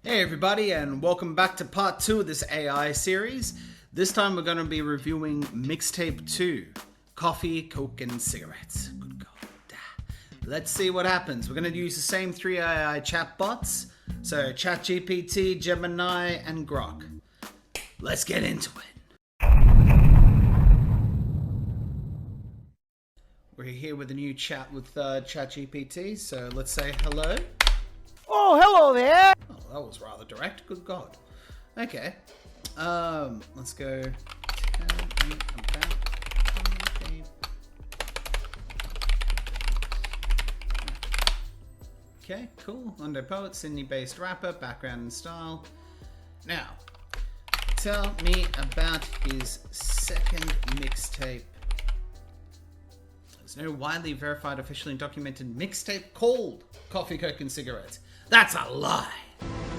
Hey everybody, and welcome back to part 2 of this AI series. This time we're going to be reviewing Mixtape 2, Coffee, Coke and Cigarettes. Good God. Let's see what happens. We're going to use the same 3 AI chatbots, so ChatGPT, Gemini and Grok. Let's get into it. We're here with a new chat with ChatGPT, so let's say hello. Oh, hello there! Oh, that was rather direct. Good God. Okay. Let's go. Tell me about coffee. Okay, cool. London poet, Sydney-based rapper, background and style. Now, tell me about his second mixtape. There's no widely verified, officially documented mixtape called Coffee, Coke and Cigarettes. That's a lie.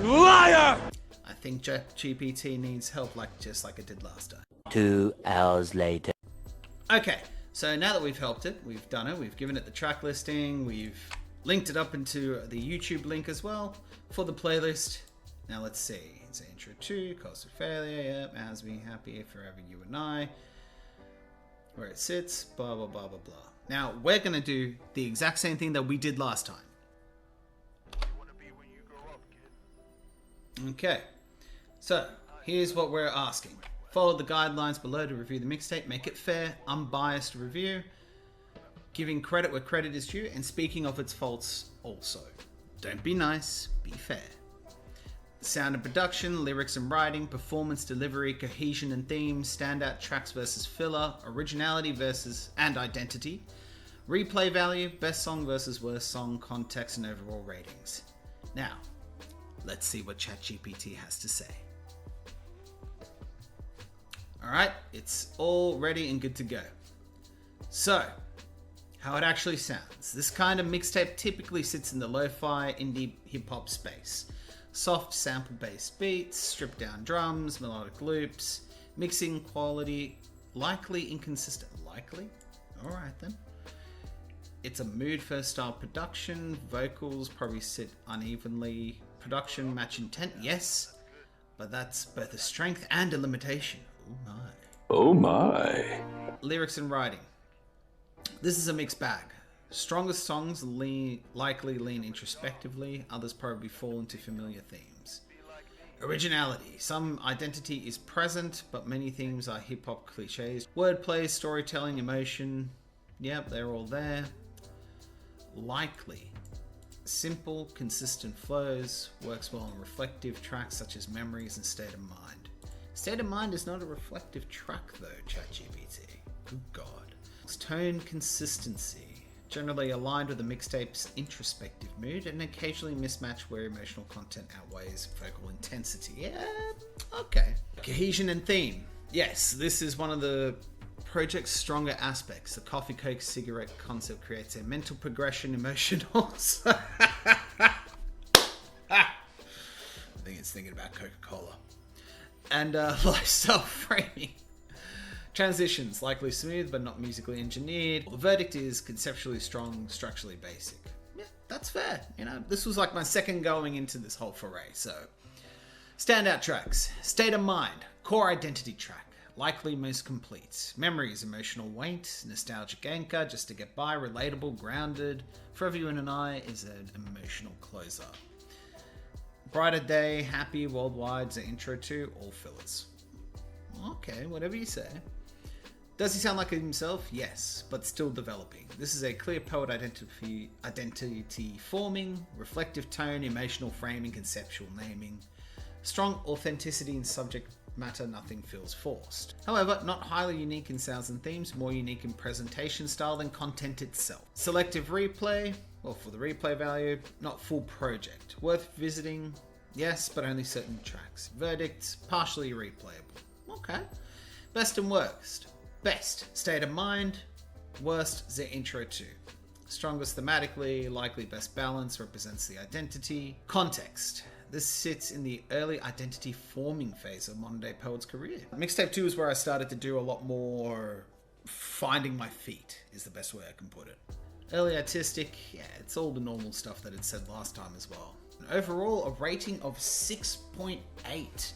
Liar! I think ChatGPT needs help just like it did last time. 2 hours later. Okay, so now that we've helped it, we've done it, we've given it the track listing, we've linked it up into the YouTube link as well for the playlist. Now let's see. It's an intro to Cost of Failure, yep, as we happy forever you and I. Where it sits, blah blah blah blah blah. Now we're gonna do the exact same thing that we did last time. Okay, so here's what we're asking. Follow the guidelines below to review the mixtape. Make it fair, unbiased review, giving credit where credit is due, and speaking of its faults also. Don't be nice, be fair. Sound and production, lyrics and writing, performance, delivery, cohesion and themes, standout tracks versus filler, originality versus and identity, replay value, best song versus worst song, context and overall ratings. Now, let's see what ChatGPT has to say. Alright, it's all ready and good to go. So, how it actually sounds. This kind of mixtape typically sits in the lo-fi indie hip-hop space. Soft sample-based beats, stripped-down drums, melodic loops, mixing quality likely inconsistent. Likely? Alright then. It's a mood-first style production. Vocals probably sit unevenly. Production match intent, yes, but that's both a strength and a limitation. Oh my. Oh my. Lyrics and writing. This is a mixed bag. Strongest songs likely lean introspectively, others probably fall into familiar themes. Originality. Some identity is present, but many themes are hip-hop cliches. Wordplay, storytelling, emotion, yep, they're all there. Likely. Simple, consistent flows, works well on reflective tracks such as Memories and State of Mind. State of Mind is not a reflective track though, ChatGPT. Good God. It's tone consistency, generally aligned with the mixtape's introspective mood and occasionally mismatched where emotional content outweighs vocal intensity. Yeah, okay. Cohesion and theme. Yes, this is one of the project's stronger aspects. The coffee, coke, cigarette concept creates a mental progression, emotional. I think it's thinking about Coca-Cola. And lifestyle framing. Transitions, likely smooth but not musically engineered. The verdict is conceptually strong, structurally basic. Yeah, that's fair. You know, this was like my second going into this whole foray, so. Standout tracks. State of Mind, core identity track. Likely most complete. Memories, emotional weight, nostalgic anchor, just to get by, relatable, grounded. Forever You and I is an emotional closer. Brighter Day, Happy, Worldwide's an intro to, all fillers. Okay, whatever you say. Does he sound like himself? Yes, but still developing. This is a clear poet identity forming, reflective tone, emotional framing, conceptual naming. Strong authenticity in subject matter, nothing feels forced. However, not highly unique in sounds and themes, more unique in presentation style than content itself. Selective replay, well, for the replay value, not full project. Worth visiting, yes, but only certain tracks. Verdict, partially replayable. Okay. Best and worst. Best, State of Mind. Worst, the intro to. Strongest thematically, likely best balance, represents the identity. Context. This sits in the early identity forming phase of modern day poet's career. Mixtape 2 is where I started to do a lot more finding my feet, is the best way I can put it. Early artistic, yeah, it's all the normal stuff that it said last time as well. Overall, a rating of 6.8.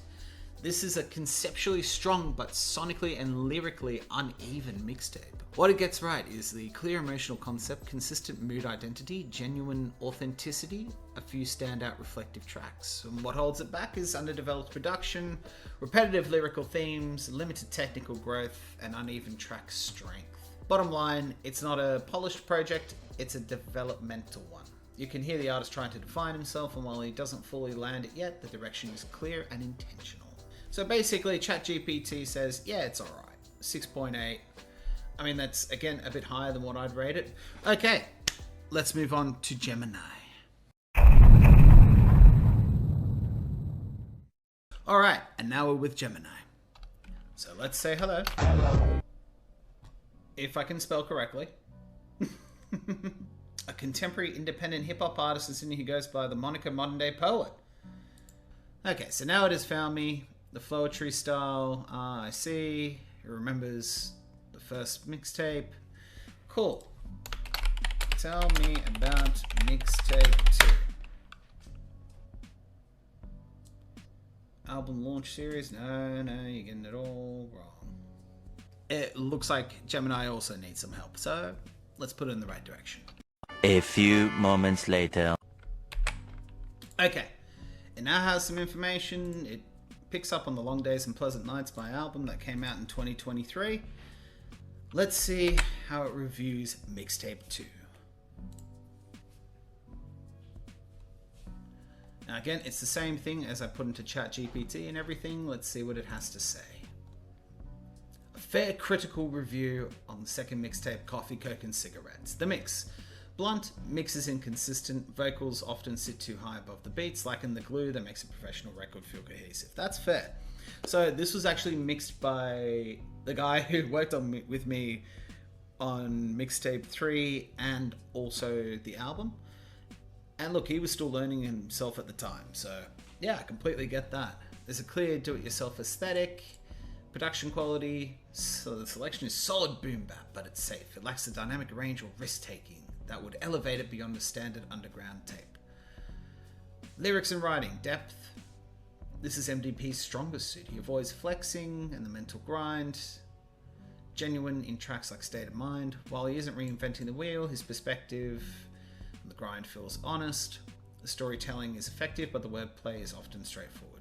This is a conceptually strong but sonically and lyrically uneven mixtape. What it gets right is the clear emotional concept, consistent mood identity, genuine authenticity, a few standout reflective tracks. And what holds it back is underdeveloped production, repetitive lyrical themes, limited technical growth, and uneven track strength. Bottom line, it's not a polished project, it's a developmental one. You can hear the artist trying to define himself, and while he doesn't fully land it yet, the direction is clear and intentional. So basically, ChatGPT says, yeah, it's alright. 6.8. I mean, that's, again, a bit higher than what I'd rate it. Okay, let's move on to Gemini. Alright, and now we're with Gemini. So let's say hello. If I can spell correctly. A contemporary independent hip-hop artist in Sydney who goes by the moniker Modern Day Poet. Okay, so now it has found me. The flowetry style, I see. It remembers the first mixtape. Cool. Tell me about Mixtape 2. Album launch series? No, you're getting it all wrong. It looks like Gemini also needs some help, so let's put it in the right direction. A few moments later. Okay, it now has some information. It picks up on the Long Days and Pleasant Nights, my album that came out in 2023. Let's see how it reviews Mixtape 2. Now again, it's the same thing as I put into ChatGPT and everything. Let's see what it has to say. A fair critical review on the second mixtape, Coffee, Coke and Cigarettes. The mix. Blunt, mix is inconsistent, vocals often sit too high above the beats, lacking the glue that makes a professional record feel cohesive. That's fair. So this was actually mixed by the guy who worked with me on Mixtape 3 and also the album. And look, he was still learning himself at the time. So yeah, I completely get that. There's a clear do-it-yourself aesthetic, production quality, so the selection is solid boom bap, but it's safe. It lacks the dynamic range or risk-taking that would elevate it beyond a standard underground tape. Lyrics and writing, depth. This is MDP's strongest suit. He avoids flexing and the mental grind. Genuine in tracks like State of Mind. While he isn't reinventing the wheel, his perspective and the grind feels honest. The storytelling is effective, but the wordplay is often straightforward.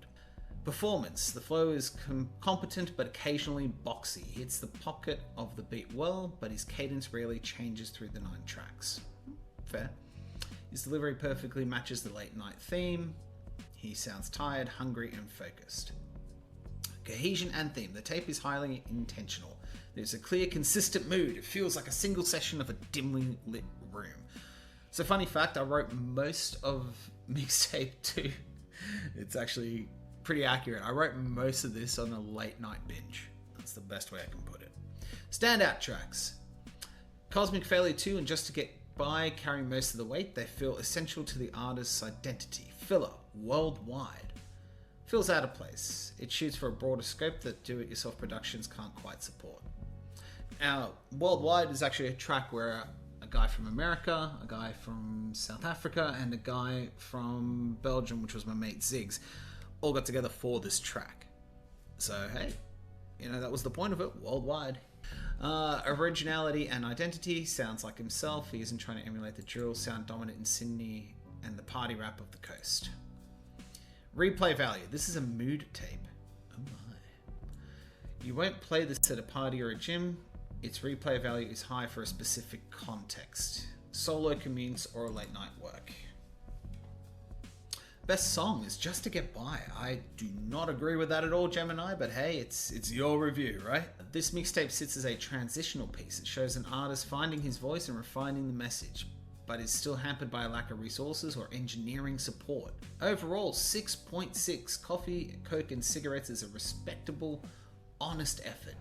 Performance. The flow is competent, but occasionally boxy. He hits the pocket of the beat well, but his cadence rarely changes through the 9 tracks. Fair. His delivery perfectly matches the late night theme. He sounds tired, hungry, and focused. Cohesion and theme. The tape is highly intentional. There's a clear, consistent mood. It feels like a single session of a dimly lit room. So funny fact, I wrote most of Mixtape 2. It's actually pretty accurate. I wrote most of this on a late night binge. That's the best way I can put it. Standout tracks. Cosmic Failure 2 and Just to Get By carry most of the weight. They feel essential to the artist's identity. Filler, Worldwide. Feels out of place. It shoots for a broader scope that do-it-yourself productions can't quite support. Now, Worldwide is actually a track where a guy from America, a guy from South Africa, and a guy from Belgium, which was my mate Ziggs, all got together for this track. So hey, that was the point of it. Worldwide. Originality and identity. Sounds like himself. He isn't trying to emulate the drill sound dominant in Sydney and the party rap of the coast. Replay value. This is a mood tape. Oh my. You won't play this at a party or a gym. Its replay value is high for a specific context. Solo commutes or a late night work. Best song is Just to Get By. I do not agree with that at all, Gemini, but hey, it's your review, right? This mixtape sits as a transitional piece. It shows an artist finding his voice and refining the message, but is still hampered by a lack of resources or engineering support. Overall, 6.6. Coffee, Coke and Cigarettes is a respectable, honest effort.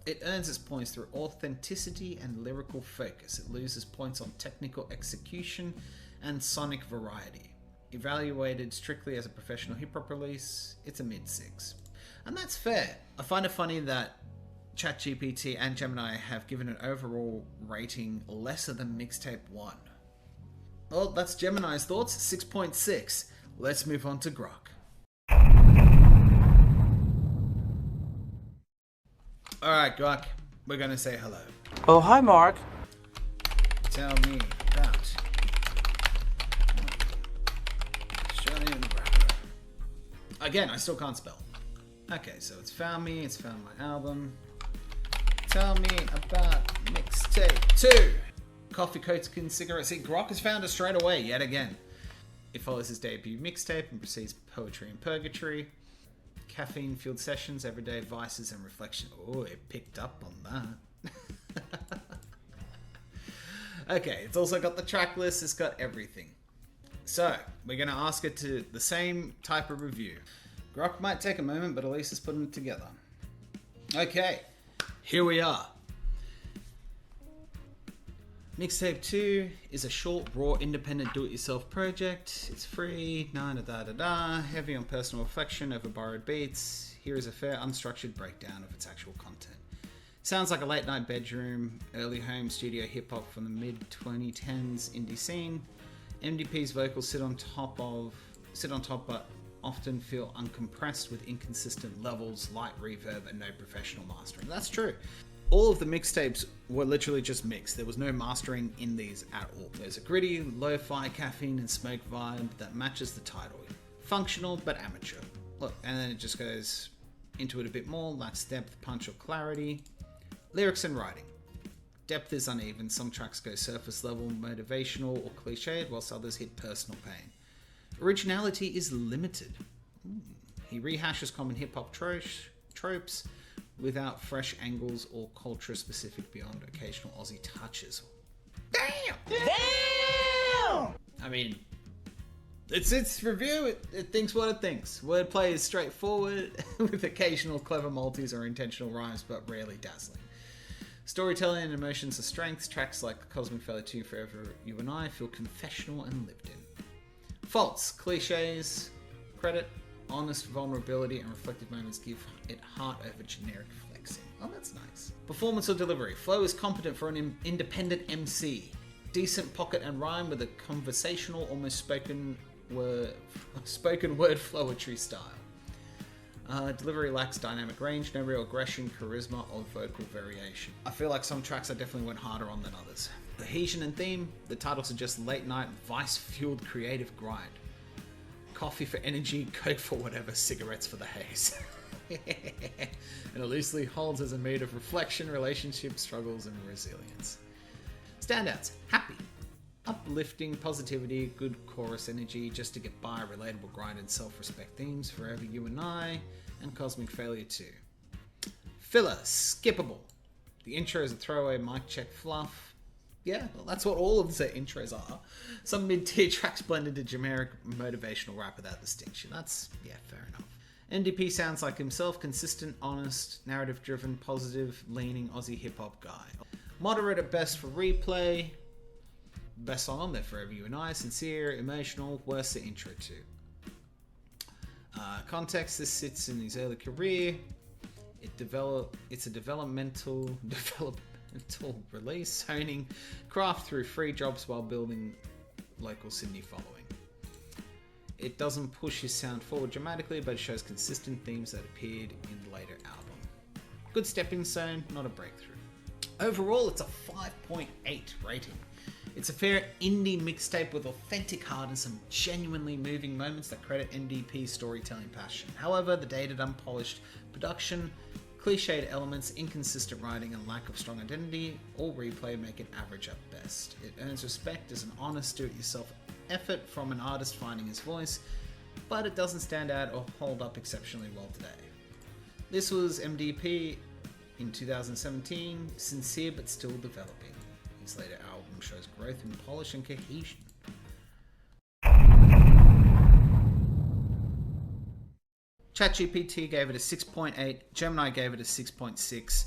It earns its points through authenticity and lyrical focus. It loses points on technical execution and sonic variety. Evaluated strictly as a professional hip-hop release, it's a mid-6. And that's fair. I find it funny that ChatGPT and Gemini have given an overall rating lesser than Mixtape 1. Well, that's Gemini's thoughts, 6.6. Let's move on to Grok. Alright, Grok, we're gonna say hello. Oh, hi, Mark. Tell me about Australian rapper. Again, I still can't spell. Okay, so it's found me, it's found my album. Tell me about Mixtape 2. Coffee Coatskin Cigarette. See, Grok has found us straight away, yet again. It follows his debut mixtape and precedes Poetry and Purgatory. Caffeine-fueled sessions, everyday vices and reflection. Oh, it picked up on that. Okay, it's also got the track list, it's got everything. So, we're going to ask it to the same type of review. Grok might take a moment, but at least it's putting it together. Okay, here we are. Mixtape 2 is a short, raw, independent do-it-yourself project. It's free, heavy on personal reflection over borrowed beats. Here is a fair, unstructured breakdown of its actual content. Sounds like a late-night bedroom, early home studio hip-hop from the mid-2010s indie scene. MDP's vocals sit on top but often feel uncompressed with inconsistent levels, light reverb, and no professional mastering. That's true. All of the mixtapes were literally just mixed. There was no mastering in these at all. There's a gritty, lo-fi caffeine and smoke vibe that matches the title. Functional, but amateur. Look, and then it just goes into it a bit more, lacks depth, punch, or clarity. Lyrics and writing. Depth is uneven. Some tracks go surface level, motivational, or cliched, whilst others hit personal pain. Originality is limited. He rehashes common hip-hop tropes without fresh angles or culture specific beyond occasional Aussie touches. Damn! I mean, it's its review. It thinks what it thinks. Wordplay is straightforward with occasional clever multis or intentional rhymes, but rarely dazzling. Storytelling and emotions are strengths. Tracks like Cosmic Failure 2, Forever You and I feel confessional and lived in. Faults, cliches, credit, honest vulnerability and reflective moments give it heart over generic flexing. Oh, that's nice. Performance or delivery. Flow is competent for an independent MC. Decent pocket and rhyme with a conversational, almost spoken word flowetry style. Delivery lacks dynamic range, no real aggression, charisma, or vocal variation. I feel like some tracks I definitely went harder on than others. Cohesion and theme. The titles are just late night, vice-fueled creative grind. Coffee for energy, coke for whatever, cigarettes for the haze. And it loosely holds as a mood of reflection, relationship struggles, and resilience. Standouts: happy, uplifting, positivity, good chorus energy, just to get by, relatable grind and self-respect themes, Forever You and I, and Cosmic Failure 2. Filler, skippable. The intro is a throwaway mic check fluff. Yeah, well, that's what all of the intros are. Some mid-tier tracks blend into generic motivational rap without distinction. That's, yeah, fair enough. NDP sounds like himself, consistent, honest, narrative-driven, positive, leaning Aussie hip-hop guy. Moderate at best for replay. Best song on there, Forever You and I. Sincere, emotional, worst the intro too. Context, this sits in his early career. It's a developmental release, honing craft through free jobs while building local Sydney following. It doesn't push his sound forward dramatically, but it shows consistent themes that appeared in the later album. Good stepping stone, not a breakthrough. Overall, it's a 5.8 rating. It's a fair indie mixtape with authentic heart and some genuinely moving moments that credit NDP's storytelling passion. However, the dated, unpolished production, cliched elements, inconsistent writing, and lack of strong identity or replay make it average at best. It earns respect as an honest do-it-yourself effort from an artist finding his voice, but it doesn't stand out or hold up exceptionally well today. This was MDP in 2017, sincere but still developing. His later album shows growth in polish and cohesion. ChatGPT gave it a 6.8, Gemini gave it a 6.6,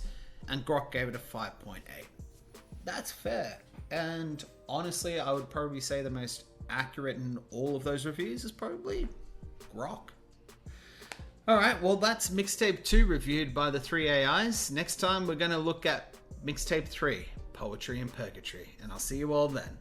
and Grok gave it a 5.8. That's fair. And honestly, I would probably say the most accurate in all of those reviews is probably Grok. Alright, well that's Mixtape 2 reviewed by the 3 AIs. Next time we're going to look at Mixtape 3, Poetry and Purgatory, and I'll see you all then.